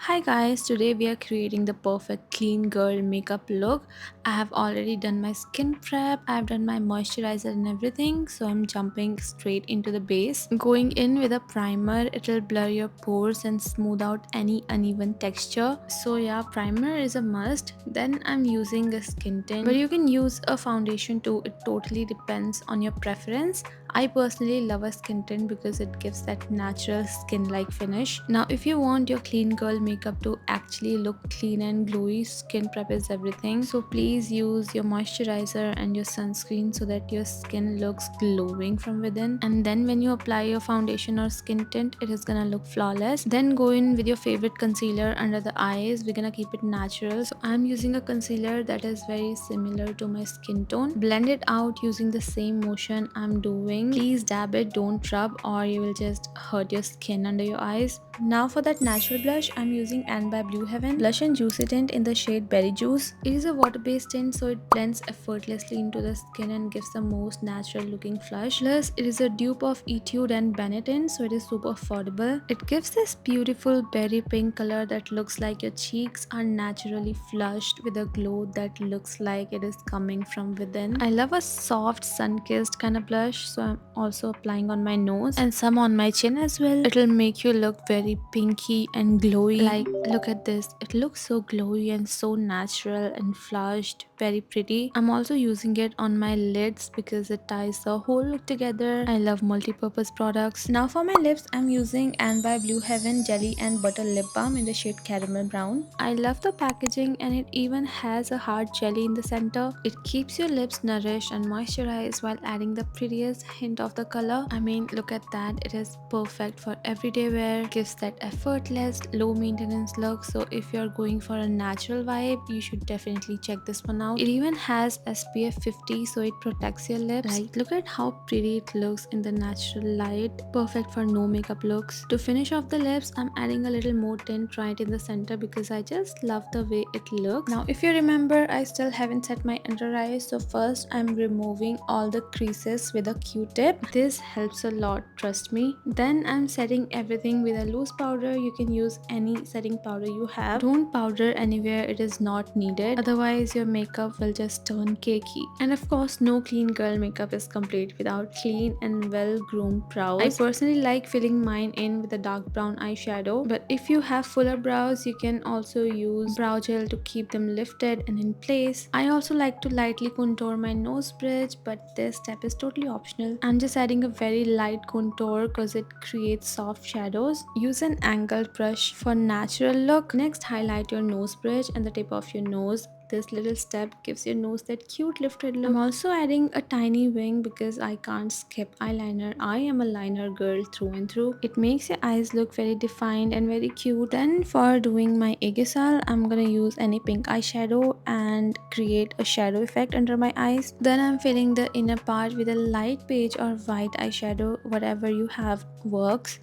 Hi guys, today we are creating the perfect clean girl makeup look. I have already done my skin prep, I've done my moisturizer and everything, so I'm jumping straight into the base. Going in with a primer, it'll blur your pores and smooth out any uneven texture. So yeah, primer is a must. Then I'm using a skin tint, but you can use a foundation too. It totally depends on your preference. I personally love a skin tint because it gives that natural skin-like finish. Now, if you want your clean girl makeup to actually look clean and glowy, skin prep is everything. So please use your moisturizer and your sunscreen so that your skin looks glowing from within. And then when you apply your foundation or skin tint, it is gonna look flawless. Then go in with your favorite concealer under the eyes. We're gonna keep it natural. So I'm using a concealer that is very similar to my skin tone. Blend it out using the same motion I'm doing. Please dab it, don't rub, or you will just hurt your skin under your eyes. Now for that natural blush, I'm using Anne by Blue Heaven Blush and Juicy Tint in the shade Berry Juice. It is a water-based tint, so it blends effortlessly into the skin and gives the most natural looking flush. Plus, it is a dupe of Etude and Benetton, so it is super affordable. It gives this beautiful berry pink color that looks like your cheeks are naturally flushed with a glow that looks like it is coming from within. I love a soft sun-kissed kind of blush, so I'm also applying on my nose and some on my chin as well. It'll make you look very pinky and glowy. Like, look at this. It looks so glowy and so natural and flushed. Very pretty. I'm also using it on my lids because it ties the whole look together. I love multi-purpose products. Now for my lips, I'm using Anne by Blue Heaven Jelly and Butter Lip Balm in the shade Caramel Brown. I love the packaging and it even has a hard jelly in the center. It keeps your lips nourished and moisturized while adding the prettiest hint of the color. I mean, look at that. It is perfect for everyday wear. Gives that effortless, low maintenance look. So if you're going for a natural vibe, you should definitely check this one out. It even has SPF 50, so it protects your lips. Like, look at how pretty it looks in the natural light. Perfect for no makeup looks. To finish off the lips, I'm adding a little more tint right in the center because I just love the way it looks. Now, if you remember, I still haven't set my under eyes, so first I'm removing all the creases with a Q-tip. This helps a lot, trust me. Then I'm setting everything with a loose powder. You can use any setting powder you have. Don't powder anywhere it is not needed, otherwise your makeup will just turn cakey. And of course, no clean girl makeup is complete without clean and well groomed brows. I personally like filling mine in with a dark brown eyeshadow, but if you have fuller brows, you can also use brow gel to keep them lifted and in place. I also like to lightly contour my nose bridge, but this step is totally optional. I'm just adding a very light contour because it creates soft shadows. Use an angled brush for natural look. Next, highlight your nose bridge and the tip of your nose. This little step gives your nose that cute lifted look. I'm also adding a tiny wing because I can't skip eyeliner. I am a liner girl through and through. It makes your eyes look very defined and very cute. Then for doing my aegasal, I'm gonna use any pink eyeshadow and create a shadow effect under my eyes. Then I'm filling the inner part with a light beige or white eyeshadow. Whatever you have works.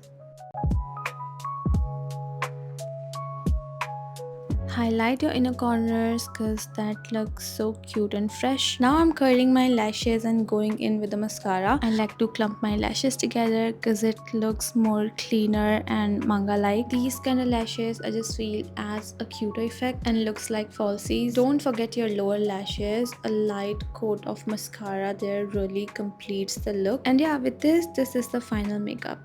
Highlight your inner corners because that looks so cute and fresh. Now I'm curling my lashes and going in with the mascara. I like to clump my lashes together because it looks more cleaner and manga like. These kind of lashes I just feel adds a cuter effect and looks like falsies. Don't forget your lower lashes. A light coat of mascara there really completes the look. And yeah, with this is the final makeup.